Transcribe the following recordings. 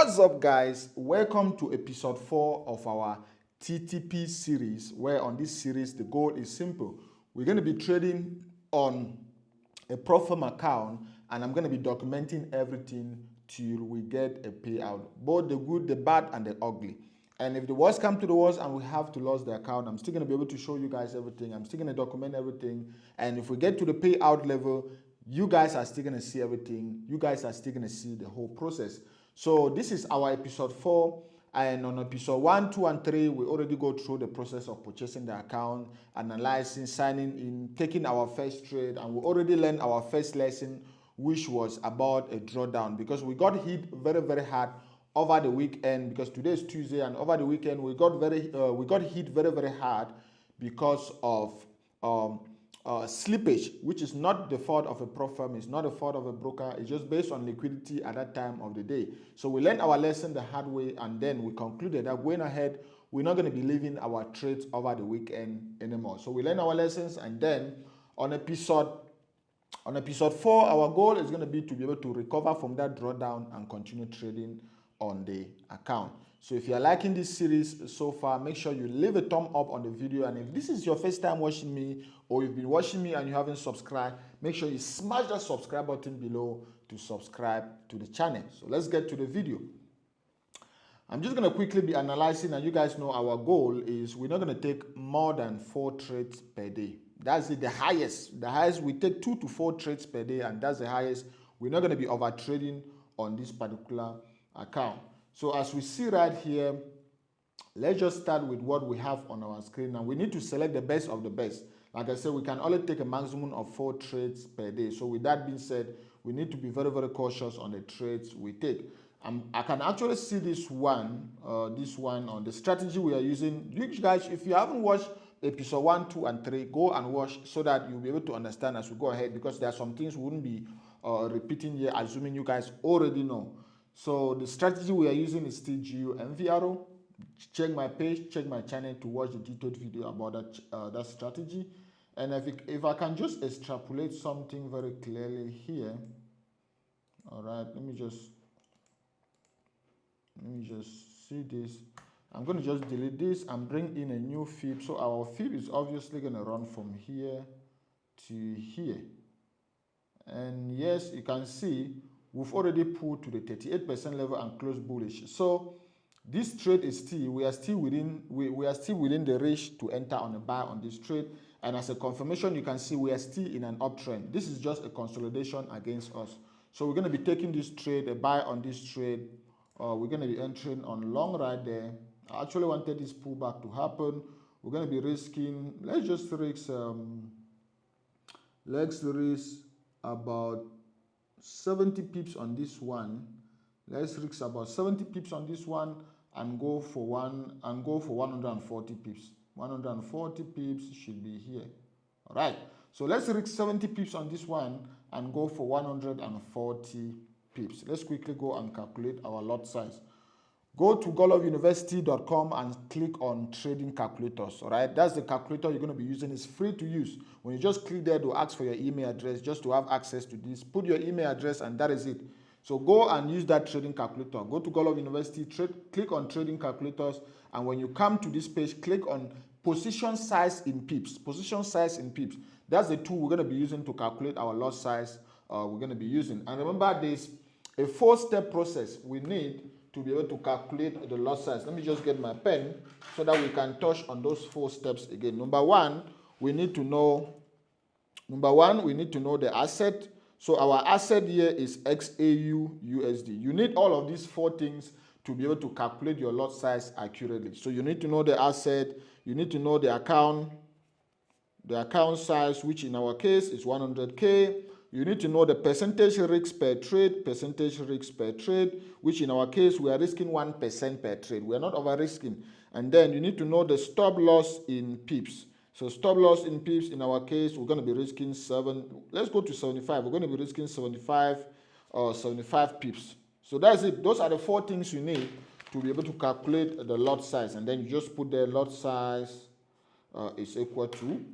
What's up, guys? Welcome to episode 4 of our TTP series, where on this series the goal is simple. We're going to be trading on a pro forma account, and I'm going to be documenting everything till we get a payout, both the good, the bad, and the ugly. And if the worst come to the worst and we have to lose the account, I'm still going to be able to show you guys everything. I'm still going to document everything. And if we get to the payout level, you guys are still going to see everything. You guys are still going to see the whole process. So this is our episode 4. And on episode 1, 2, and 3, we already go through the process of purchasing the account, analyzing, signing in, taking our first trade. And we already learned our first lesson, which was about a drawdown, because we got hit very, very hard over the weekend, because today is Tuesday, and over the weekend we got hit very, very hard because of slippage, which is not the fault of a prop firm, it's not the fault of a broker, it's just based on liquidity at that time of the day. So we learned our lesson the hard way, and then we concluded that going ahead, we're not going to be leaving our trades over the weekend anymore. So we learned our lessons, and then on episode 4, our goal is going to be able to recover from that drawdown and continue trading on the account. So if you're liking this series so far, make sure you leave a thumb up on the video. And if this is your first time watching me, or you've been watching me and you haven't subscribed, make sure you smash that subscribe button below to subscribe to the channel. So let's get to the video. I'm just going to quickly be analyzing, and you guys know our goal is we're not going to take more than 4 trades per day. That's it, the highest. The highest, we take 2 to 4 trades per day, and that's the highest. We're not going to be over trading on this particular account. So as we see right here, let's just start with what we have on our screen. Now we need to select the best of the best. Like I said, we can only take a maximum of 4 trades per day. So with that being said, we need to be very, very cautious on the trades we take. I can actually see this one on the strategy we are using. You guys, if you haven't watched episode 1, 2, and 3, go and watch so that you'll be able to understand as we go ahead, because there are some things we wouldn't be repeating here, assuming you guys already know. So the strategy we are using is still GU MVRO. Check my page, check my channel to watch the detailed video about that strategy. And if I can just extrapolate something very clearly here. All right, let me just see this. I'm going to just delete this and bring in a new fib. So our fib is obviously going to run from here to here. And yes, you can see we've already pulled to the 38% level and closed bullish. So this trade is we are still within the range to enter on a buy on this trade. And as a confirmation, you can see we are still in an uptrend. This is just a consolidation against us. So we're going to be taking this trade, a buy on this trade. We're going to be entering on long right there. I actually wanted this pullback to happen. We're going to be risking, let's risk about 70 pips on this one. Let's risk about 70 pips on this one and go for 140 pips. 140 pips should be here. All right. So let's risk 70 pips on this one and go for 140 pips. Let's quickly go and calculate our lot size. Go to godloveuniversity.com and click on trading calculators. All right, that's the calculator you're going to be using. It's free to use. When you just click there, they'll ask for your email address just to have access to this. Put your email address and that is it. So go and use that trading calculator. Go to Godlove University, click on trading calculators, and when you come to this page, click on position size in pips. Position size in pips. That's the tool we're going to be using to calculate our lot size. We're going to be using. And remember, this a 4-step process we need to be able to calculate the lot size. Let me just get my pen so that we can touch on those 4 steps again. Number one, we need to know the asset. So our asset here is XAU USD. You need all of these 4 things to be able to calculate your lot size accurately. So you need to know the asset, you need to know the account size, which in our case is 100K. You need to know the percentage risk per trade, which in our case, we are risking 1% per trade. We are not over risking. And then you need to know the stop loss in pips. So stop loss in pips, in our case, we're going to be risking 7. Let's go to 75. We're going to be risking 75 pips. So that's it. Those are the 4 things you need to be able to calculate the lot size. And then you just put the lot size is equal to.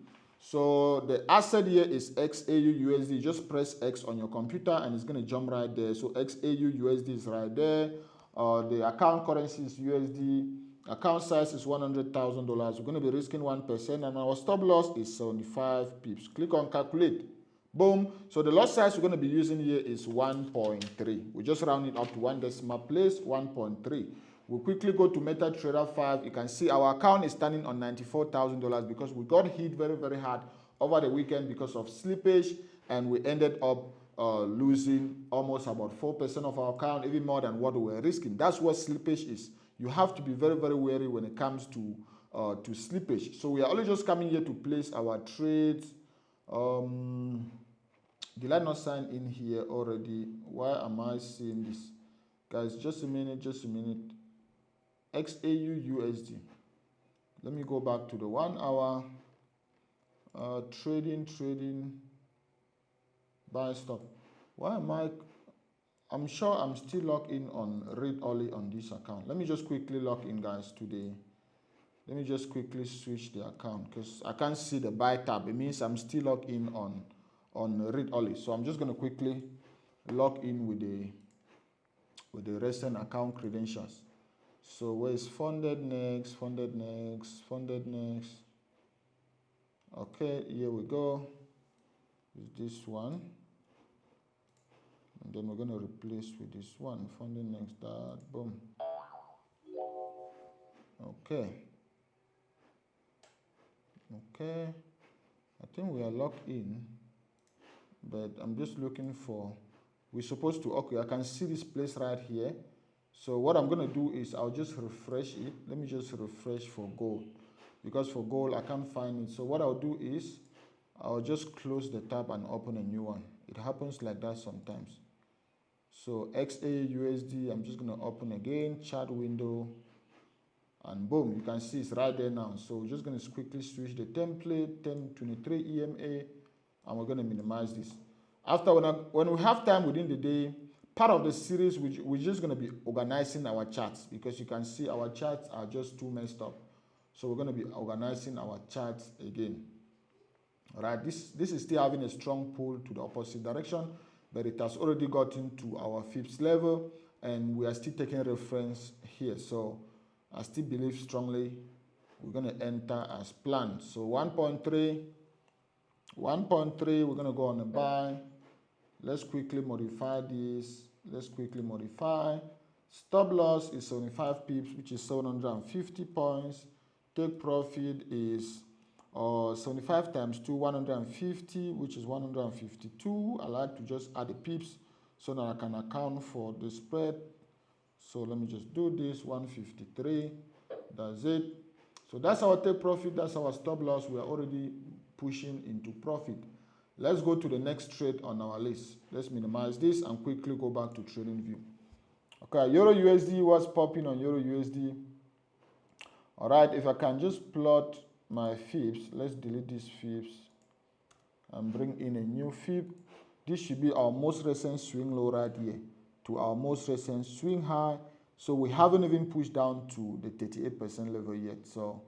So the asset here is XAU USD. Just press X on your computer and it's going to jump right there. So XAU USD is right there. The account currency is USD. Account size is $100,000. We're going to be risking 1%, and our stop loss is 75 pips. Click on calculate. Boom. So the lot size we're going to be using here is 1.3. We just round it up to one decimal place, 1.3. We'll quickly go to MetaTrader 5. You can see our account is standing on $94,000 because we got hit very, very hard over the weekend because of slippage, and we ended up losing almost about 4% of our account, even more than what we were risking. That's what slippage is. You have to be very, very wary when it comes to slippage. So we are only just coming here to place our trades. Did I not sign in here already? Why am I seeing this? Guys, just a minute, just a minute. XAU USD. Let me go back to the 1 hour. Trading, buy stop. Why am I'm sure I'm still logged in on read only on this account. Let me just quickly log in, guys, today. Let me just quickly switch the account because I can't see the buy tab. It means I'm still logged in on read only. So I'm just going to quickly log in with the recent account credentials. So where is FundedNext? Okay, here we go. Is this one? And then we're going to replace with this one. FundedNext. Boom. Okay. Okay. I think we are logged in, but I'm just looking for. We're supposed to. Okay, I can see this place right here. So what I'm going to do is I'll just refresh it. Let me just refresh for gold, because for gold I can't find it. So what I'll do is I'll just close the tab and open a new one. It happens like that sometimes. So XAUSD, I'm just going to open again, chart window, and boom, you can see it's right there now. So we're just going to quickly switch the template, 1023 EMA, and we're going to minimize this. After when we have time within the day, part of the series, we're just going to be organizing our charts, because you can see our charts are just too messed up. So we're going to be organizing our charts again. All right, this is still having a strong pull to the opposite direction, but it has already gotten to our fifth level, and we are still taking reference here. So I still believe strongly we're going to enter as planned. So 1.3, we're going to go on a buy. Let's quickly modify this. Let's quickly modify. Stop loss is 75 pips, which is 750 points. Take profit is 75 times 2, 150, which is 152. I like to just add the pips so that I can account for the spread. So let me just do this, 153. That's it. So that's our take profit. That's our stop loss. We are already pushing into profit. Let's go to the next trade on our list. Let's minimize this and quickly go back to trading view. Okay, Euro USD was popping on Euro USD. All right, if I can just plot my fibs, let's delete these fibs and bring in a new fib. This should be our most recent swing low right here to our most recent swing high. So we haven't even pushed down to the 38% level yet. So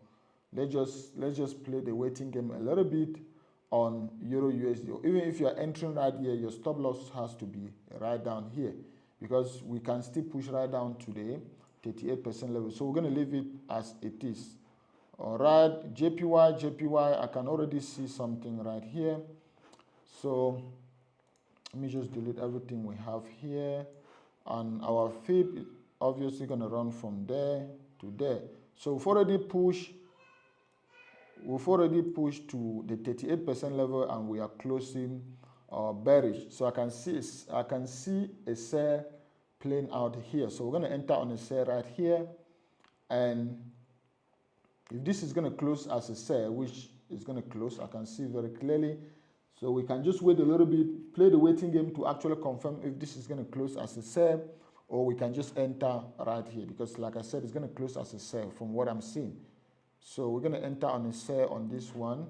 let's just play the waiting game a little bit on Euro USD. Even if you're entering right here, your stop loss has to be right down here, because we can still push right down to the 38% level. So we're going to leave it as it is. All right, JPY, I can already see something right here. So let me just delete everything we have here. And our fib is obviously going to run from there to there. So we've already pushed to the 38% level, and we are closing bearish. So I can see a sell playing out here. So we're going to enter on a sell right here, and if this is going to close as a sell, which is going to close, I can see very clearly. So we can just wait a little bit, play the waiting game to actually confirm if this is going to close as a sell, or we can just enter right here, because like I said, it's going to close as a sell from what I'm seeing. So we're going to enter on a sell on this one.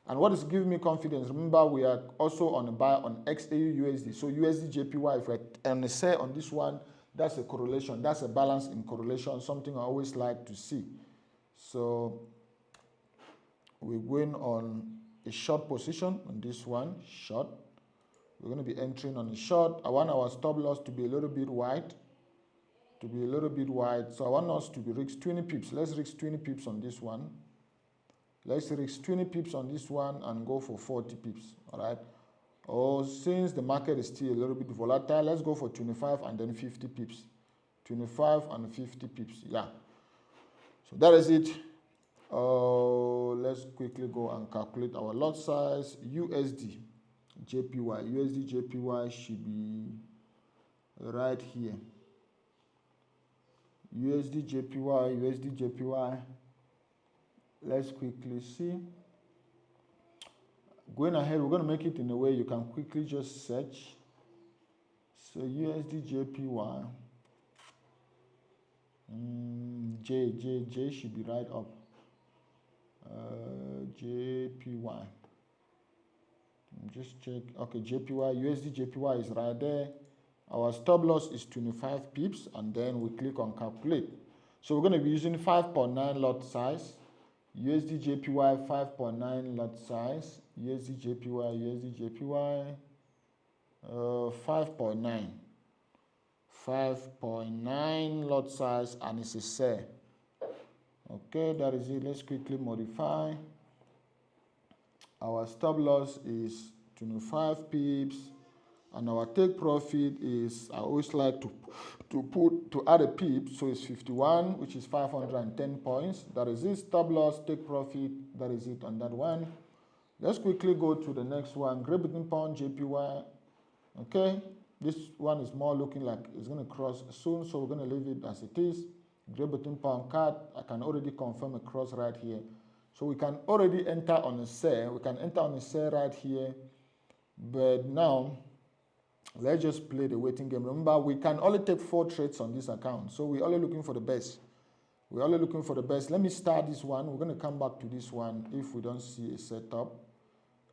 And what is giving me confidence, remember, we are also on a buy on XAU USD. So USD JPY, if we're on a sell on this one, that's a correlation. That's a balance in correlation, something I always like to see. So we're going on a short position on this one, short. We're going to be entering on a short. I want our stop loss to be a little bit wide. to be a little bit wide. So I want us to be risk 20 pips. Let's risk 20 pips on this one. Let's risk 20 pips on this one and go for 40 pips, all right? Or since the market is still a little bit volatile, let's go for 25 and then 50 pips. 25 and 50 pips, yeah. So that is it. Let's quickly go and calculate our lot size. USD JPY. USD JPY should be right here. USD JPY, USD JPY. Let's quickly see. Going ahead, we're going to make it in a way you can quickly just search. So USD JPY. J should be right up. JPY. Just check. Okay, JPY, USD JPY is right there. Our stop loss is 25 pips, and then we click on calculate. So we're going to be using 5.9 lot size. USD JPY 5.9 lot size. USD JPY 5.9. 5.9 lot size, and it's a sell. Okay, that is it. Let's quickly modify. Our stop loss is 25 pips, and our take profit is, I always like to add a pip, so it's 51, which is 510 points. That is it. Stop loss, take profit, that is it on that one. Let's quickly go to the next one. Great Britain Pound JPY. Okay, this one is more looking like it's going to cross soon, so we're going to leave it as it is. Great Britain Pound card, I can already confirm a cross right here. So we can already enter on a sell. We can enter on a sell right here. But now, let's just play the waiting game. Remember, we can only take 4 trades on this account. So we're only looking for the best. We're only looking for the best. Let me start this one. We're going to come back to this one if we don't see a setup.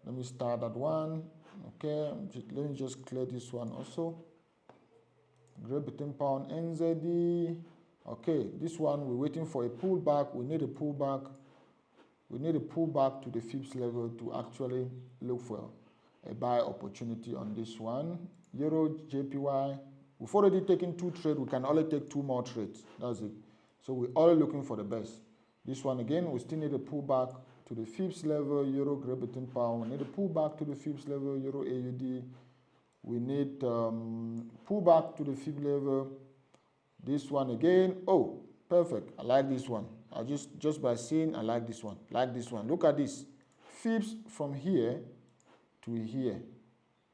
Let me start that one. Okay, let me just clear this one also. Great Britain Pound, NZD. Okay, this one we're waiting for a pullback. We need a pullback. We need a pullback to the FIBS level to actually look for a buy opportunity on this one. Euro JPY. We've already taken 2 trades. We can only take 2 more trades. That's it. So we're all looking for the best. This one again, we still need a pullback to the FIBS level. Euro Great Britain Pound. We need a pullback to the FIBS level. Euro AUD. We need pullback to the FIBS level. This one again. Oh, perfect. I like this one. I just by seeing, I like this one. Like this one. Look at this. FIBS from here to here,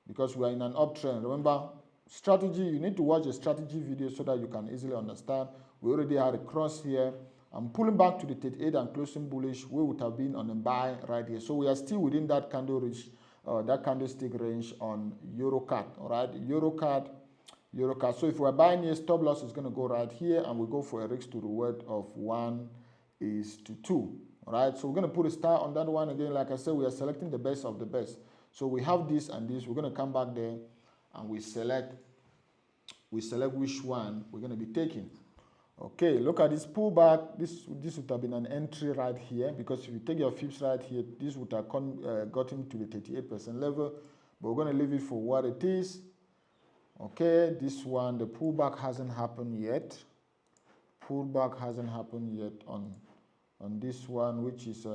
because we are in an uptrend. Remember, strategy, you need to watch the strategy video so that you can easily understand. We already had a cross here. I'm pulling back to the 38 and closing bullish. We would have been on a buy right here. So we are still within that candle range, that candlestick range on EuroCAD. All right, EuroCAD. So if we're buying here, stop loss is going to go right here, and we go for a risk to reward of 1:2. All right, so we're going to put a star on that one again. Like I said, we are selecting the best of the best. So we have this and this. We're going to come back there and we select which one we're going to be taking. Okay, look at this pullback. This would have been an entry right here, because if you take your FIBS right here, this would have gotten to the 38% level. But we're going to leave it for what it is. Okay, this one, the pullback hasn't happened yet. Pullback hasn't happened yet on this one, which is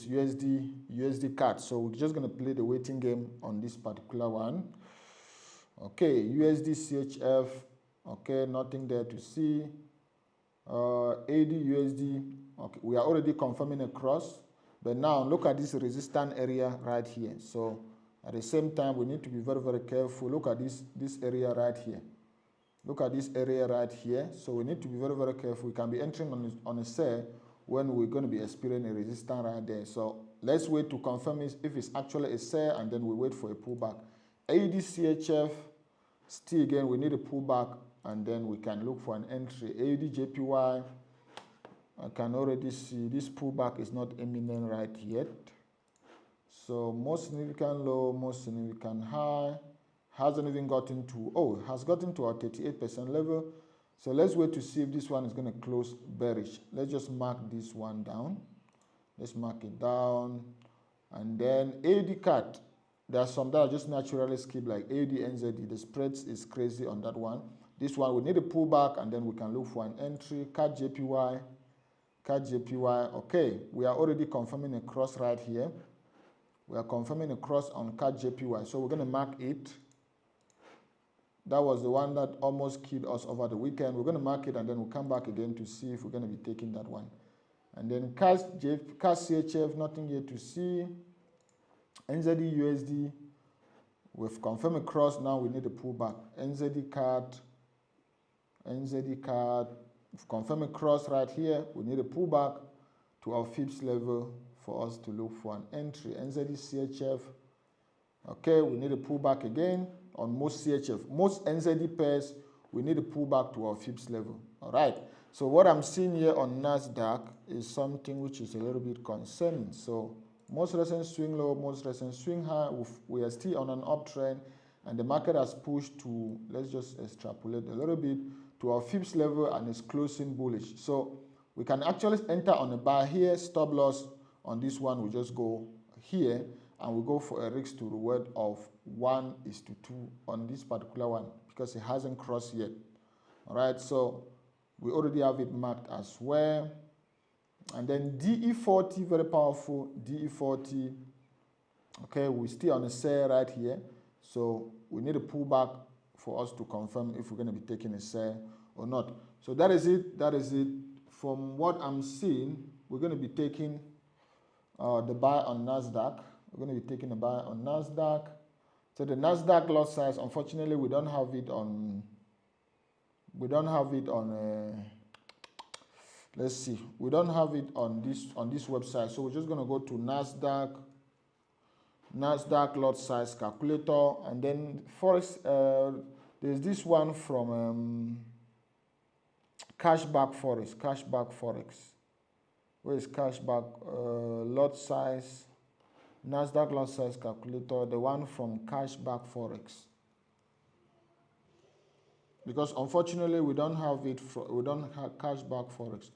USD CAD. So we're just going to play the waiting game on this particular one. Okay, USD CHF. Okay, nothing there to see. AD USD. Okay, we are already confirming a cross. But now look at this resistance area right here. So at the same time, we need to be very, very careful. Look at this area right here. Look at this area right here. So we need to be very, very careful. We can be entering on a sell when we're going to be experiencing a resistance right there. So let's wait to confirm if it's actually a sell, and then we wait for a pullback. AUD CHF, still again, we need a pullback, and then we can look for an entry. AUD JPY, I can already see this pullback is not imminent right yet. So most significant low, most significant high. Hasn't even gotten to, has gotten to our 38% level. So let's wait to see if this one is going to close bearish. Let's just mark this one down. Let's mark it down. And then AUD CAD. There are some that are just naturally skip, like AUD NZD. The spreads is crazy on that one. This one, we need a pullback, and then we can look for an entry. CAD JPY, okay, we are already confirming a cross right here. We are confirming a cross on CAD JPY, so we're going to mark it. That was the one that almost killed us over the weekend. We're going to mark it, and then we'll come back again to see if we're going to be taking that one. And then CAD CHF, nothing yet to see. NZD USD, we've confirmed a cross. Now we need a pullback. NZD CAD, we've confirmed a cross right here. We need a pullback to our FIBS level for us to look for an entry. NZD CHF, okay, we need a pullback again on most CHF. Most NZD pairs, we need a pullback to our FIBS level. All right. So what I'm seeing here on NASDAQ is something which is a little bit concerning. So most recent swing low, most recent swing high, we are still on an uptrend, and the market has pushed to, let's just extrapolate a little bit, to our FIBS level, and is closing bullish. So we can actually enter on a buy here, stop loss on this one. We just go here, and we go for a risk to reward of 1:2 on this particular one, because it hasn't crossed yet. All right, so we already have it marked as well. And then DE40, very powerful, DE40. Okay, we're still on a sell right here. So we need a pullback for us to confirm if we're going to be taking a sell or not. So that is it. That is it. From what I'm seeing, we're going to be taking the buy on NASDAQ. We're going to be taking a buy on NASDAQ. So the NASDAQ lot size, unfortunately, we don't have it on. Let's see. We don't have it on this website. So we're just going to go to NASDAQ lot size calculator, and then Forex. There's this one from Cashback Forex. Where is Cashback lot size? NASDAQ lot size calculator. The one from Cashback Forex. Because unfortunately we don't have it. We don't have Cashback Forex.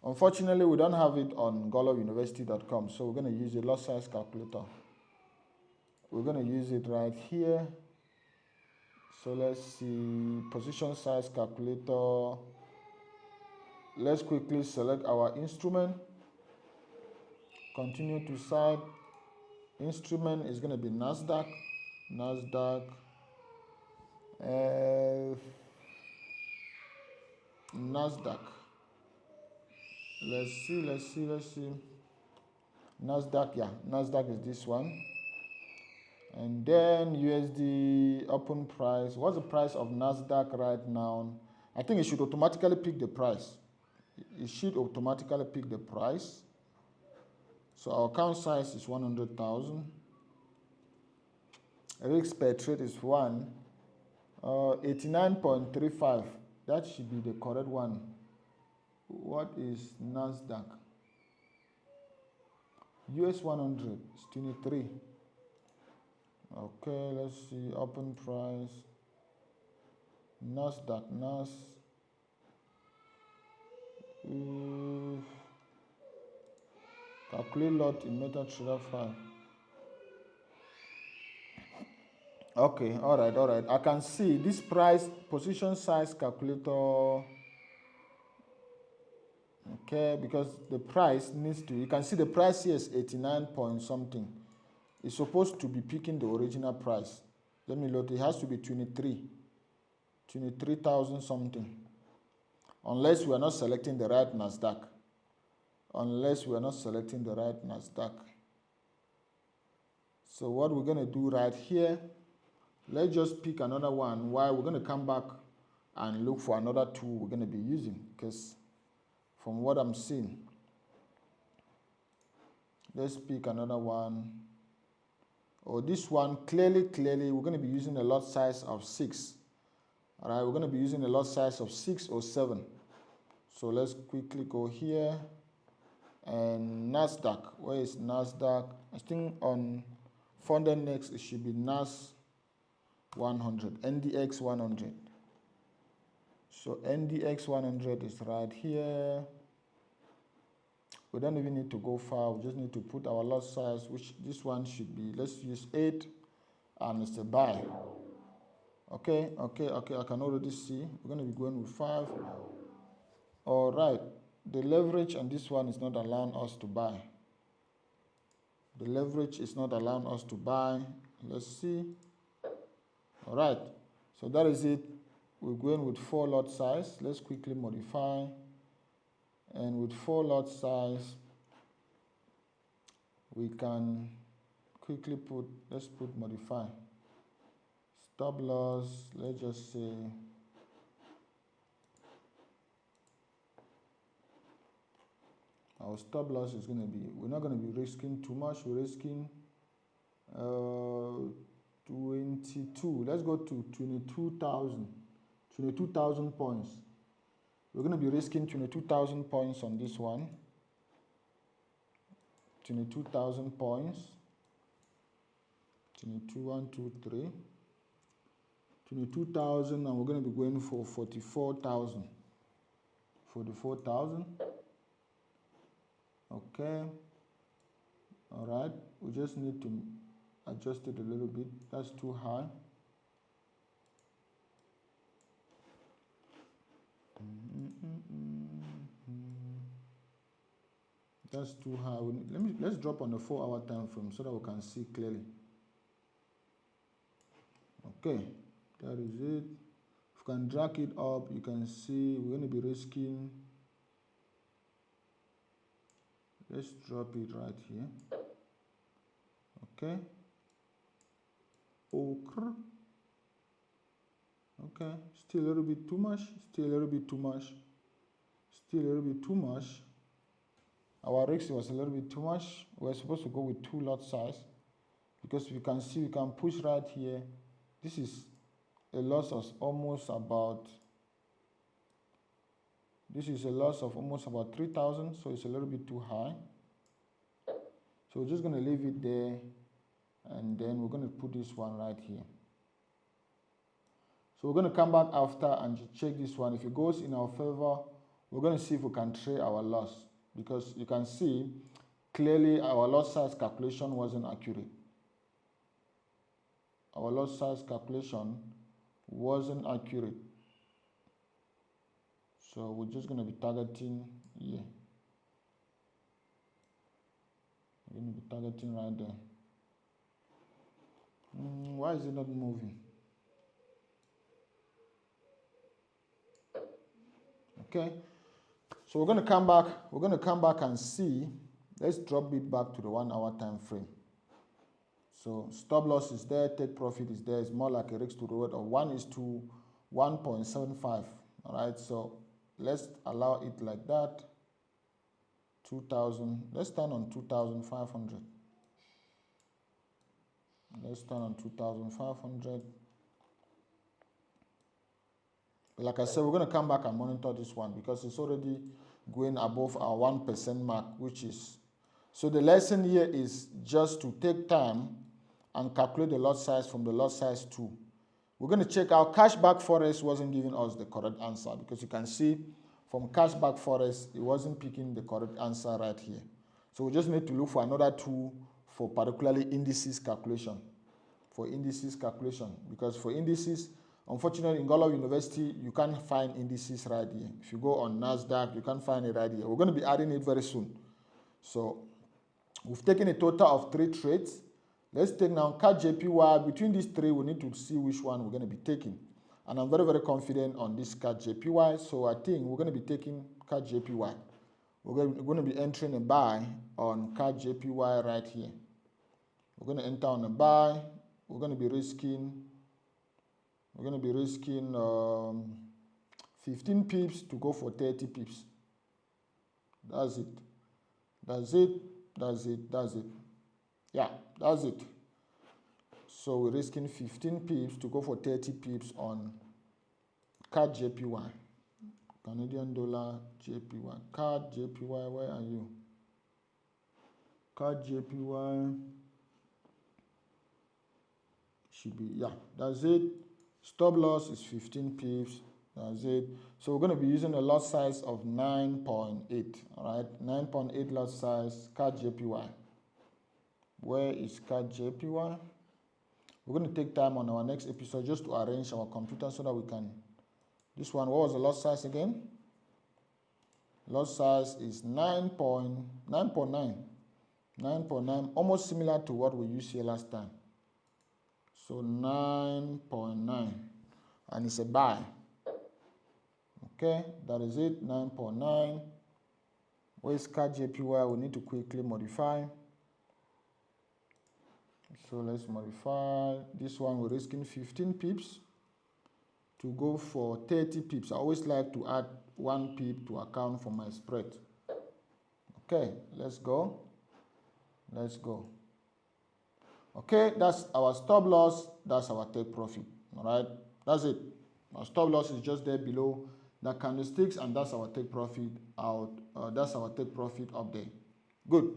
Unfortunately, we don't have it on GodloveUniversity.com. So we're going to use a lot size calculator. We're going to use it right here. So let's see, position size calculator. Let's quickly select our instrument. Continue to side. Instrument is going to be NASDAQ. NASDAQ. Let's see. NASDAQ, yeah, NASDAQ is this one. And then USD open price. What's the price of NASDAQ right now? I think it should automatically pick the price. It should automatically pick the price. So our account size is 100,000. Risk per trade is 89.35. That should be the correct one. What is NASDAQ? US 100 is 23. Okay, let's see, open price. NASDAQ, calculate lot in MetaTrader 5. Okay, all right. I can see this price, position size calculator. Okay, because the price needs to, you can see the price here is 89 point something. It's supposed to be picking the original price. Let me load, it has to be 23,000 something. Unless we are not selecting the right NASDAQ. So what we're going to do right here, let's just pick another one while we're going to come back and look for another tool we're going to be using, because from what I'm seeing, let's pick another one. Or this one, clearly, we're going to be using a lot size of 6. All right, we're going to be using a lot size of 6 or 7. So let's quickly go here. And NASDAQ, where is NASDAQ? I think on FundedNext, it should be NAS 100, NDX 100. So NDX 100 is right here. We don't even need to go far. We just need to put our lot size, which this one should be, let's use 8, and it's a buy. Okay, I can already see. We're going to be going with 5. All right. The leverage on this one is not allowing us to buy. The leverage is not allowing us to buy. Let's see. All right. So that is it. We're going with 4 lot size. Let's quickly modify. And with 4 lot size, we can quickly let's put modify. Stop loss, let's just say our stop loss is going to be, we're not going to be risking too much. We're risking 22. Let's go to 22,000 points. We're going to be risking 22,000 points on this one. 22,000 points. 22, 1, 2, 3. 22,000, and we're going to be going for 44,000. 44,000. Okay. All right. We just need to adjust it a little bit. That's too high. That's too high. Let's drop on the 4-hour time frame so that we can see clearly. Okay, that is it. If you can drag it up, you can see we're going to be risking. Let's drop it right here. Okay. Okay, still a little bit too much. Still a little bit too much. Still a little bit too much. Our risk was a little bit too much. We're supposed to go with 2 lot size because you can see we can push right here. This is a loss of almost about. This is a loss of almost about 3,000, so it's a little bit too high. So we're just going to leave it there, and then we're going to put this one right here. So we're going to come back after and check this one. If it goes in our favor, we're going to see if we can trade our loss, because you can see clearly our lot size calculation wasn't accurate. Our lot size calculation wasn't accurate. So we're just going to be targeting here. We're going to be targeting right there. Why is it not moving? Okay. So we're going to come back. We're going to come back and see. Let's drop it back to the 1-hour time frame. So stop loss is there, take profit is there. It's more like a risk to reward of 1:1.75. All right. So let's allow it like that. 2,000. Let's stand on 2,500. Let's stand on 2,500. Like I said, we're going to come back and monitor this one because it's already going above our 1% mark, which is. So the lesson here is just to take time and calculate the lot size from the lot size 2. We're going to check out cashback Forex wasn't giving us the correct answer, because you can see from cashback Forex, it wasn't picking the correct answer right here. So we just need to look for another tool for particularly indices calculation. For indices calculation, because for indices, unfortunately in Godlove University, you can't find indices right here. If you go on NASDAQ, you can't find it right here. We're going to be adding it very soon. So we've taken a total of 3 trades. Let's take now CAD JPY. Between these 3, we need to see which one we're going to be taking. And I'm very, very confident on this CAD JPY. So I think we're going to be taking CAD JPY. We're going to be entering a buy on CAD JPY right here. We're going to enter on a buy. We're going to be risking 15 pips to go for 30 pips. That's it. That's it. That's it. That's it. Yeah, that's it. So we're risking 15 pips to go for 30 pips on CAD JPY. Canadian dollar JPY. CAD JPY, where are you? CAD JPY should be, yeah, that's it. Stop loss is 15 pips. That's it. So we're going to be using a lot size of 9.8. All right, 9.8 lot size CAD JPY. Where is CAD JPY? We're going to take time on our next episode just to arrange our computer so that we can. This one, what was the lot size again? Lot size is 9.9, 9.9, almost similar to what we used here last time. So 9.9, and it's a buy. Okay, that is it, 9.9. Where's JPY? We need to quickly modify. So let's modify this one. We're risking 15 pips to go for 30 pips. I always like to add 1 pip to account for my spread. Okay, let's go. Let's go. Okay, that's our stop loss. That's our take profit. All right, that's it. Our stop loss is just there below the candlesticks, and that's our take profit out. That's our take profit up there. Good.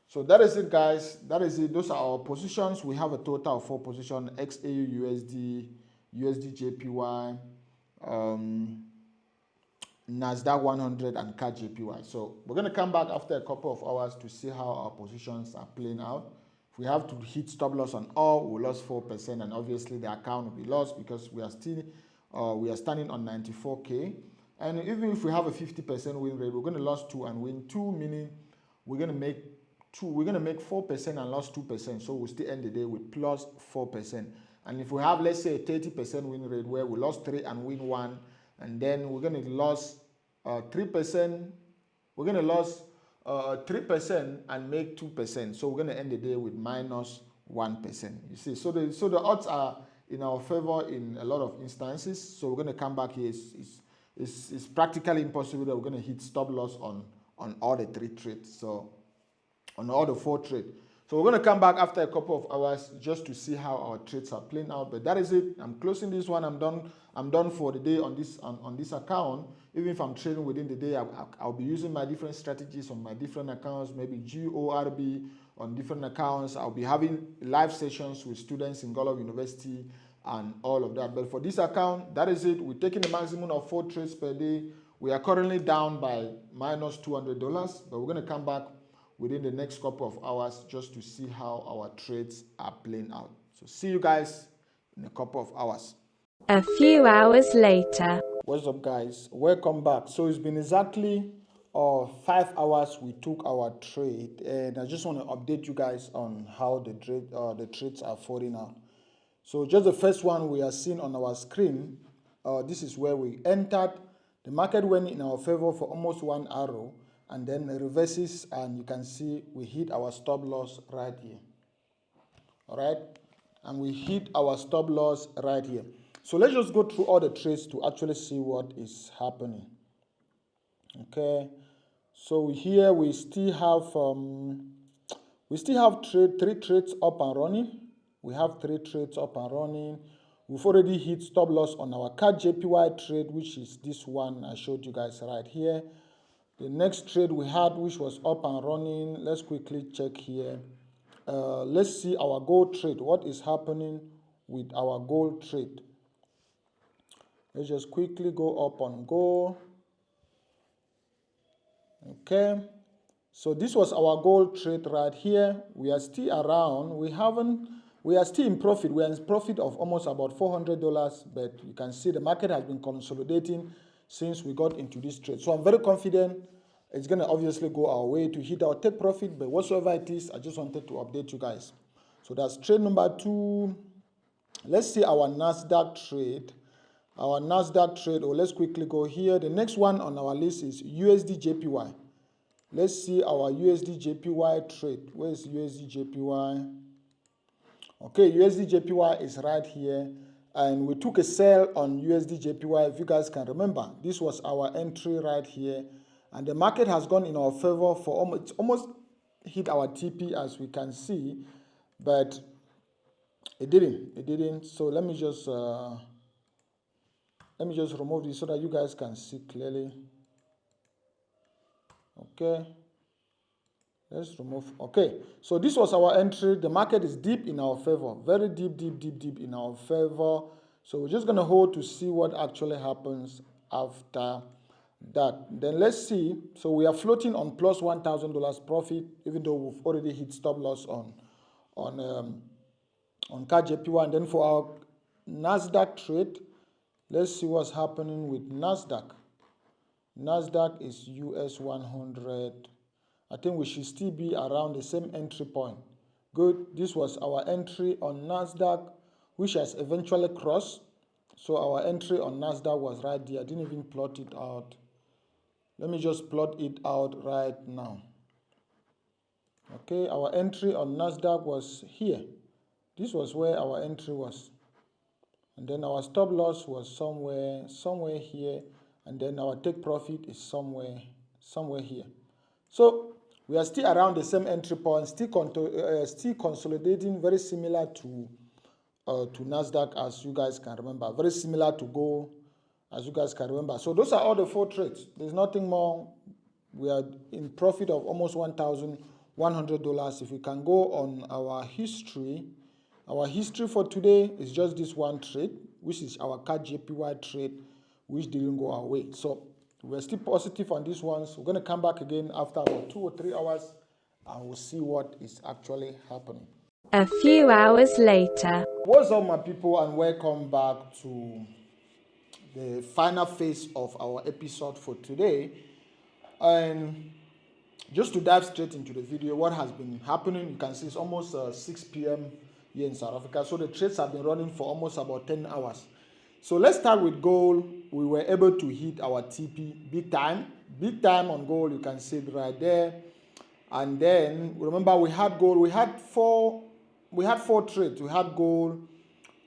So that is it, guys. That is it. Those are our positions. We have a total of 4 positions: XAU USD, USD JPY, Nasdaq 100, and CAD JPY. So we're going to come back after a couple of hours to see how our positions are playing out. If we have to hit stop loss on all, we lost 4%, and obviously the account will be lost because we are still we are standing on 94K. And even if we have a 50% win rate, we're going to lose 2 and win 2, meaning we're going to make 4% and lose 2%. So we'll still end the day with plus 4%. And if we have, let's say, a 30% win rate where we lost 3 and win 1, and then we're going to lose 3%, we're going to lose 3% and make 2%. So we're going to end the day with minus 1%. You see, so the odds are in our favor in a lot of instances. So we're going to come back here. It's practically impossible that we're going to hit stop loss on all the 3 trades. So on all the 4 trades. So we're going to come back after a couple of hours just to see how our trades are playing out. But that is it. I'm closing this one. I'm done for the day on this account. Even if I'm trading within the day, I'll be using my different strategies on my different accounts, maybe GORB on different accounts. I'll be having live sessions with students in Godlove University and all of that. But for this account, that is it. We're taking a maximum of 4 trades per day. We are currently down by minus $200, but we're going to come back within the next couple of hours just to see how our trades are playing out. So see you guys in a couple of hours. A few hours later. What's up, guys? Welcome back. So it's been exactly 5 hours we took our trade, and I just want to update you guys on how the trades are falling out. So just the first one we are seeing on our screen, this is where we entered. The market went in our favor for almost 1 hour, and then it reverses, and you can see we hit our stop loss right here. All right, and we hit our stop loss right here. So let's just go through all the trades to actually see what is happening. Okay, so here we still have 3 trades up and running. We have 3 trades up and running. We've already hit stop loss on our CAD JPY trade, which is this one I showed you guys right here. The next trade we had, which was up and running, let's quickly check here. Let's see our gold trade. What is happening with our gold trade? Let's just quickly go up on gold. Okay, so this was our gold trade right here. We are still around. We are still in profit. We are in profit of almost about $400, but you can see the market has been consolidating since we got into this trade. So I'm very confident it's going to obviously go our way to hit our take profit, but whatsoever it is, I just wanted to update you guys. So that's trade number 2. Let's see our Nasdaq trade. Our Nasdaq trade, or let's quickly go here. The next one on our list is USD JPY. Let's see our USD JPY trade. Where is USD JPY? Okay, USD JPY is right here. And we took a sell on USD JPY. If you guys can remember, this was our entry right here. And the market has gone in our favor for almost hit our TP, as we can see. But it didn't. So let me just remove this so that you guys can see clearly. Okay, let's remove. Okay, so this was our entry. The market is deep in our favor, very deep in our favor. So we're just going to hold to see what actually happens after that. Then let's see. So we are floating on plus $1,000 profit, even though we've already hit stop loss on on CAD JPY. And then for our Nasdaq trade, let's see what's happening with Nasdaq. Nasdaq is US 100. I think we should still be around the same entry point. Good. This was our entry on Nasdaq, which has eventually crossed. So our entry on Nasdaq was right there. I didn't even plot it out. Let me just plot it out right now. Okay, our entry on Nasdaq was here. This was where our entry was. And then our stop loss was somewhere here. And then our take profit is somewhere here. So we are still around the same entry point, still consolidating, very similar to Nasdaq, as you guys can remember. Very similar to gold, as you guys can remember. So those are all the 4 trades. There's nothing more. We are in profit of almost $1,100. If we can go on our history for today is just this one trade, which is our CAD JPY trade, which didn't go our way. So we're still positive on these ones. We're going to come back again after about 2 or 3 hours, and we'll see what is actually happening. A few hours later. What's up, my people, and welcome back to the final phase of our episode for today. And just to dive straight into the video, what has been happening, you can see it's almost 6 p.m. here in South Africa. So the trades have been running for almost about 10 hours. So let's start with gold. We were able to hit our TP big time on gold. You can see it right there. And then remember, we had gold. We had four trades. We had gold,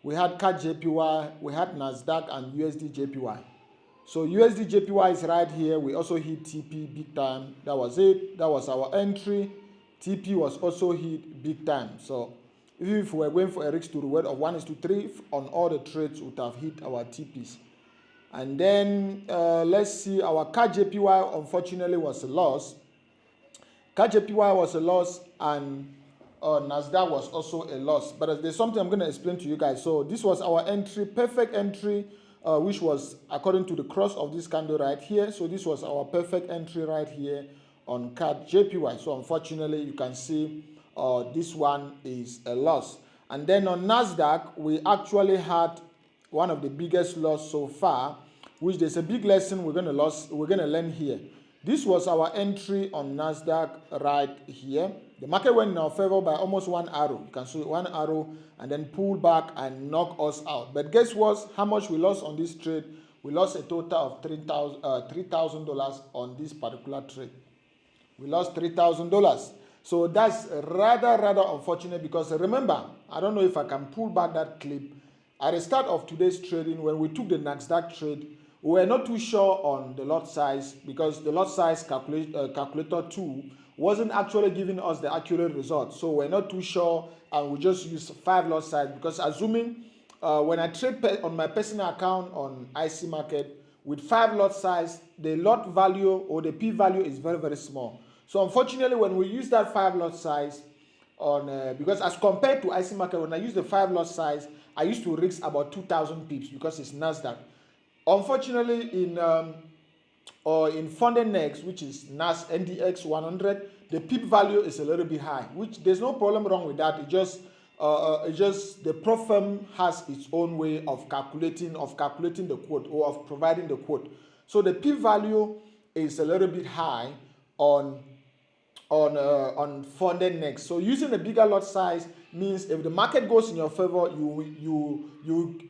we had CAD JPY, we had Nasdaq, and USD JPY. So USD JPY is right here. We also hit TP big time. That was it. That was our entry. TP was also hit big time. So even if we were going for a risk to reward of 1:3 on all the trades, we would have hit our TPs. And then let's see, our CAD JPY unfortunately was a loss. CAD JPY was a loss, and Nasdaq was also a loss. But there's something I'm going to explain to you guys. So this was our entry, perfect entry, which was according to the cross of this candle right here. So this was our perfect entry right here on CAD JPY. So unfortunately, you can see this one is a loss. And then on Nasdaq, we actually had one of the biggest loss so far, which there's a big lesson we're going to learn here. This was our entry on Nasdaq right here. The market went in our favor by almost 1 arrow. You can see 1 arrow and then pull back and knock us out. But guess what? How much we lost on this trade? We lost a total of $3,000 on this particular trade. We lost $3,000. So that's rather unfortunate, because remember, I don't know if I can pull back that clip. At the start of today's trading, when we took the Nasdaq trade, we were not too sure on the lot size, because the lot size calculator tool wasn't actually giving us the accurate result. So we're not too sure, and we just use 5 lot size, because assuming when I trade on my personal account on IC market with 5 lot size, the lot value or the P value is very small. So unfortunately, when we use that 5 lot size on because as compared to IC market, when I use the 5 lot size, I used to risk about 2,000 pips because it's Nasdaq. Unfortunately, in FundedNext, which is NDX 100, the pip value is a little bit high, which there's no problem wrong with that. It just the prop firm has its own way of calculating the quote, or of providing the quote. So the pip value is a little bit high on FundedNext. So using a bigger lot size means if the market goes in your favor, you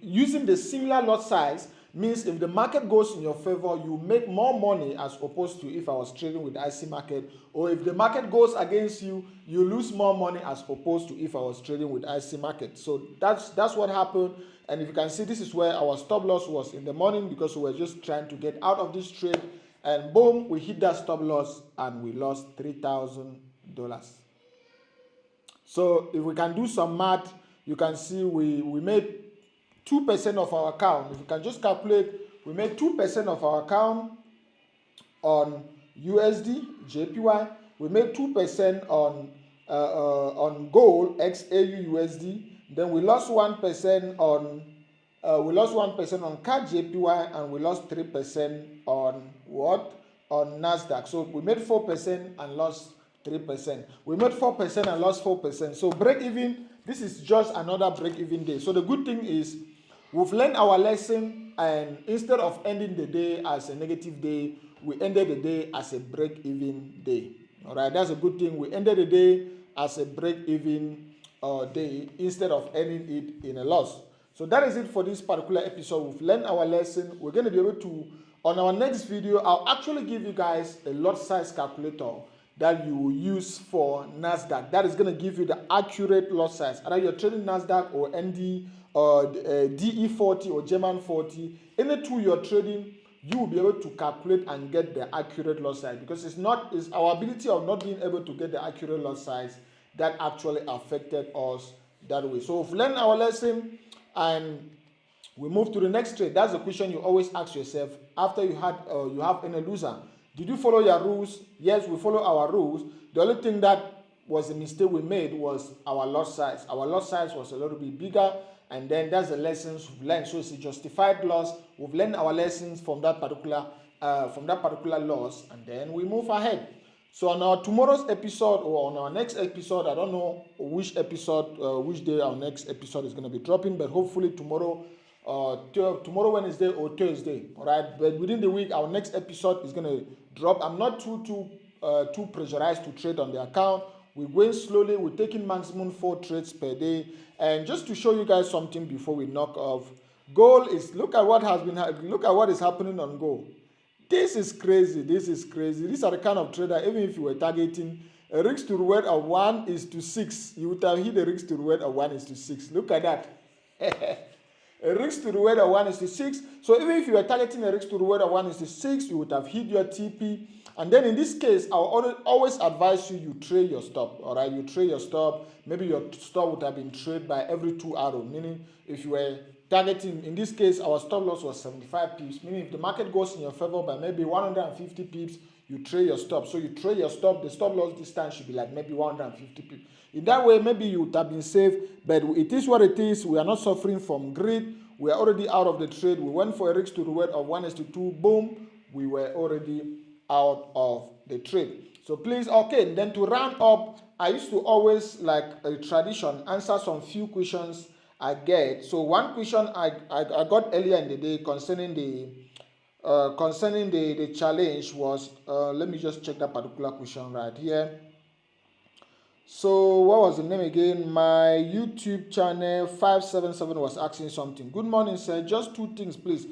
using the similar lot size means if the market goes in your favor, you make more money as opposed to if I was trading with IC market, or if the market goes against you, you lose more money as opposed to if I was trading with IC market. So that's what happened. And if you can see, this is where our stop loss was in the morning, because we were just trying to get out of this trade, and boom, we hit that stop loss and we lost $3,000. So if we can do some math, you can see we made 2% of our account. If you can just calculate, we made 2% of our account on USD JPY. We made 2% on gold XAU USD. Then we lost 1% on CAD JPY, and we lost 3% on what? On Nasdaq. So we made 4% and lost 3%. We made 4% and lost 4%. So break even, this is just another break even day. So the good thing is we've learned our lesson, and instead of ending the day as a negative day, we ended the day as a break even day. All right, that's a good thing. We ended the day as a break even day instead of ending it in a loss. So that is it for this particular episode. We've learned our lesson. We're going to be able to, on our next video, I'll actually give you guys a lot size calculator that you will use for NASDAQ. That is going to give you the accurate lot size. Either you're trading NASDAQ or ND or DE40 or German 40, any tool you're trading, you will be able to calculate and get the accurate lot size, because it's our ability of not being able to get the accurate lot size that actually affected us that way. So we've learned our lesson and we move to the next trade. That's the question you always ask yourself after you have any loser. Did you follow your rules? Yes, we follow our rules. The only thing that was a mistake we made was our lot size. Our lot size was a little bit bigger, and then that's the lessons we've learned. So it's a justified loss. We've learned our lessons from that particular loss, and then we move ahead. So on our tomorrow's episode or on our next episode, I don't know which day our next episode is going to be dropping, but hopefully tomorrow Wednesday or Thursday. All right, but within the week, our next episode is going to drop. I'm not too pressurized to trade on the account. We're going slowly. We're taking maximum 4 trades per day. And just to show you guys something before we knock off, gold is, look at what is happening on gold. This is crazy. This is crazy. These are the kind of trader, even if you were targeting a risk to reward of 1:6, you would have hit a risk to reward of 1:6. Look at that. A risk to reward of 1:6. So even if you were targeting a risk to reward of 1:6, you would have hit your TP. And then in this case, I will always advise you trade your stop. All right, you trade your stop. Maybe your stop would have been traded by every 2 arrows. Meaning, if you were targeting, in this case, our stop loss was 75 pips. Meaning, if the market goes in your favor by maybe 150 pips, you trade your stop. So you trade your stop. The stop loss distance should be like maybe 150 pips. In that way, maybe you would have been safe. But it is what it is. We are not suffering from greed. We are already out of the trade. We went for a risk to reward of 1:2. Boom, we were already out of the trade. So please, okay, then to round up, I used to always, like a tradition, answer some few questions I get. So one question I got earlier in the day concerning the challenge was, let me just check that particular question right here. So what was the name again? My YouTube channel 577 was asking something. Good morning, sir. Just 2 things, please.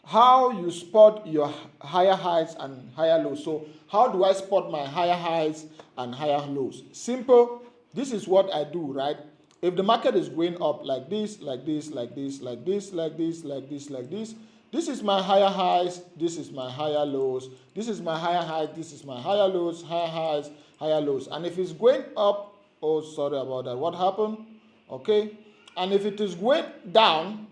How you spot your higher highs and higher lows. So how do I spot my higher highs and higher lows? Simple. This is what I do, right? If the market is going up like this, like this, like this, like this, like this, like this, like this, this is my higher highs, this is my higher lows, this is my higher highs, this is my higher lows, higher highs, higher lows. And if it's going up, oh, sorry about that, what happened? Okay. And if it is going down,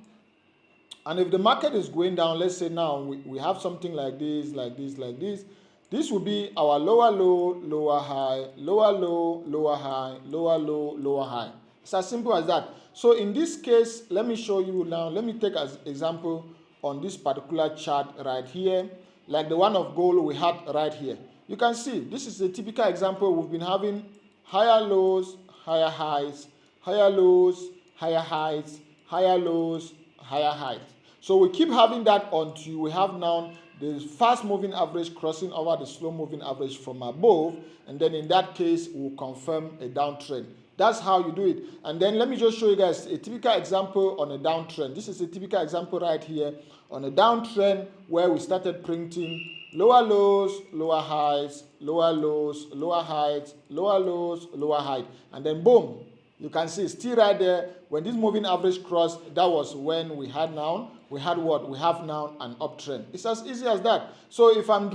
and if the market is going down, let's say now we have something like this, like this, like this. This will be our lower low, lower high, lower low, lower high, lower low, lower high. It's as simple as that. So in this case, let me show you now. Let me take as example on this particular chart right here, like the one of gold we had right here. You can see this is a typical example. We've been having higher lows, higher highs, higher lows, higher highs, higher lows, higher highs. So we keep having that until we have now the fast moving average crossing over the slow moving average from above, and then in that case we'll confirm a downtrend. That's how you do it. And then let me just show you guys a typical example on a downtrend. This is a typical example right here on a downtrend where we started printing lower lows, lower highs, lower lows, lower highs, lower lows, lower high, and then boom, you can see still right there. When this moving average crossed, that was when we had what? We have now an uptrend. It's as easy as that. So if I'm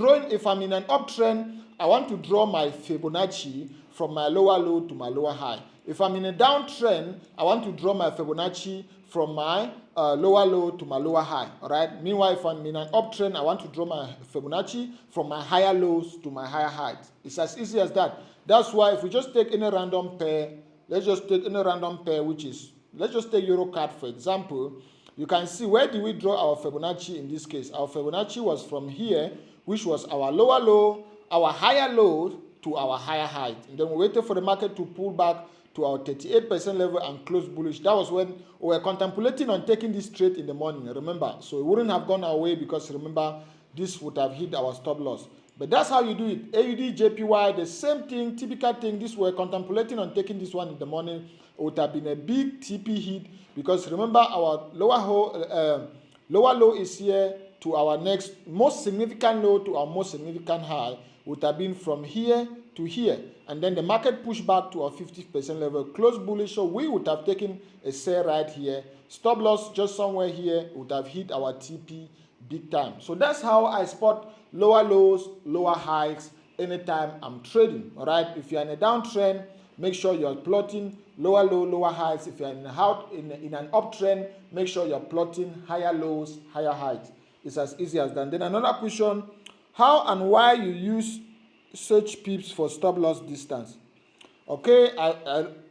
in an uptrend, I want to draw my Fibonacci from my lower low to my lower high. If I'm in a downtrend, I want to draw my Fibonacci from my lower low to my lower high. All right. Meanwhile, if I'm in an uptrend, I want to draw my Fibonacci from my higher lows to my higher highs. It's as easy as that. That's why if we just take any random pair, let's just take any random pair, which is, let's just take EuroCAD for example. You can see where do we draw our Fibonacci in this case. Our Fibonacci was from here, which was our lower low, our higher low to our higher height. And then we waited for the market to pull back to our 38% level and close bullish. That was when we were contemplating on taking this trade in the morning, remember. So it wouldn't have gone our way because remember, this would have hit our stop loss. But that's how you do it. AUD, JPY, the same thing, typical thing. This we're contemplating on taking this one in the morning. It would have been a big TP hit because remember our lower low is here to our next most significant low to our most significant high would have been from here to here, and then the market pushed back to our 50% level, close bullish, so we would have taken a sell right here, stop loss just somewhere here, would have hit our TP big time. So that's how I spot lower lows, lower highs anytime I'm trading. All right, if you're in a downtrend, make sure you're plotting lower low, lower highs. If you're in an uptrend, make sure you're plotting higher lows, higher highs. It's as easy as that. Then another question, how and why you use search pips for stop loss distance? Okay,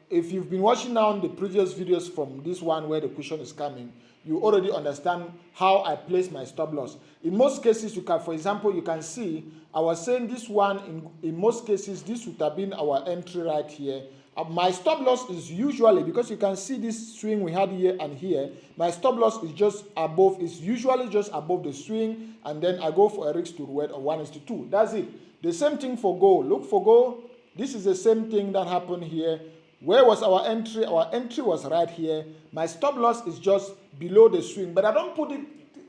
if you've been watching now the previous videos from this one where the question is coming, you already understand how I place my stop loss. In most cases, you can, for example, you can see I was saying this one in most cases this would have been our entry right here. My stop loss is usually, because you can see this swing we had here and here, my stop loss is just above, is usually just above the swing, and then I go for a risk to reward of 1:2. That's it. The same thing for gold. Look for gold. This is the same thing that happened here. Where was our entry? Our entry was right here. My stop loss is just below the swing, but I don't put it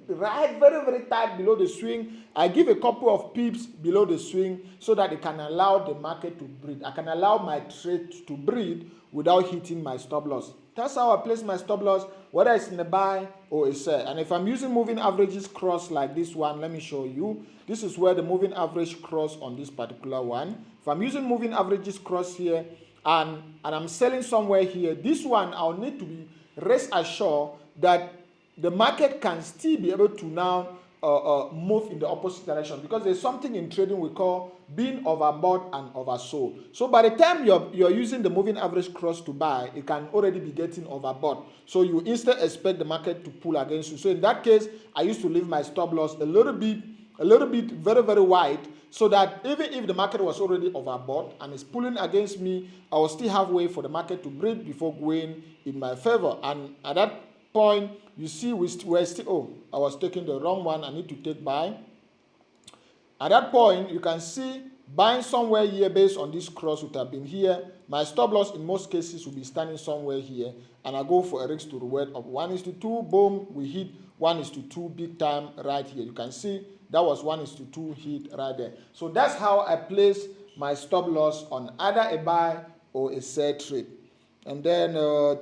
right very, very tight below the swing. I give a couple of pips below the swing so that it can allow the market to breathe. I can allow my trade to breathe without hitting my stop loss. That's how I place my stop loss, whether it's in a buy or a sell. And if I'm using moving averages cross like this one, let me show you. This is where the moving average cross on this particular one. If I'm using moving averages cross here and I'm selling somewhere here, this one I'll need to be rest assured that the market can still be able to now move in the opposite direction, because there's something in trading we call being overbought and oversold. So by the time you're using the moving average cross to buy, it can already be getting overbought. So you instead expect the market to pull against you. So in that case, I used to leave my stop loss a little bit very, very wide, so that even if the market was already overbought and it's pulling against me, I will still have way for the market to breathe before going in my favor. And at that point, you see we're still, oh, I was taking the wrong one, I need to take buy. At that point, you can see buying somewhere here based on this cross would have been here. My stop loss in most cases will be standing somewhere here, and I go for a risk to reward of 1:2. Boom, we hit 1:2 big time right here. You can see that was 1:2 hit right there. So that's how I place my stop loss on either a buy or a sell trade. And then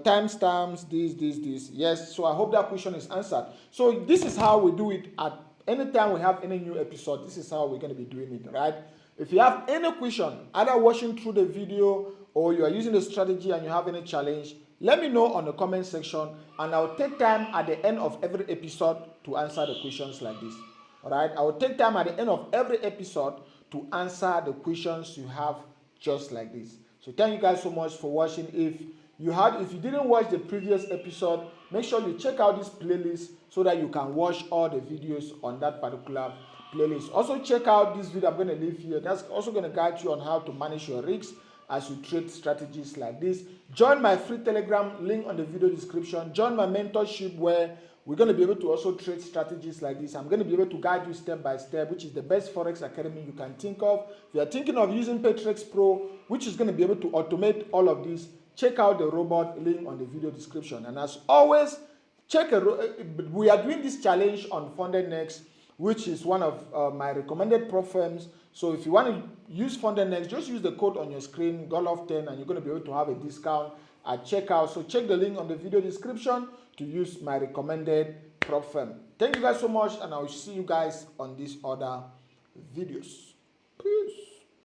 timestamps, this. Yes, so I hope that question is answered. So this is how we do it at any time we have any new episode. This is how we're going to be doing it, right? If you have any question, either watching through the video or you are using the strategy and you have any challenge, let me know on the comment section, and I'll take time at the end of every episode to answer the questions like this. All right, I will take time at the end of every episode to answer the questions you have just like this. So thank you guys so much for watching. If you didn't watch the previous episode, make sure you check out this playlist so that you can watch all the videos on that particular playlist. Also check out this video I'm going to leave here. That's also going to guide you on how to manage your risks as you trade strategies like this. Join my free Telegram, link on the video description. Join my mentorship where we're going to be able to also trade strategies like this. I'm going to be able to guide you step by step, which is the best Forex Academy you can think of. If you're thinking of using Paytrex Pro, which is going to be able to automate all of this, check out the robot, link on the video description. And as always, we are doing this challenge on FundedNext, which is one of my recommended prop firms. So if you want to use FundedNext, just use the code on your screen, Godlove10, and you're going to be able to have a discount at checkout. So check the link on the video description to use my recommended prop firm. Thank you guys so much, and I will see you guys on these other videos. Peace.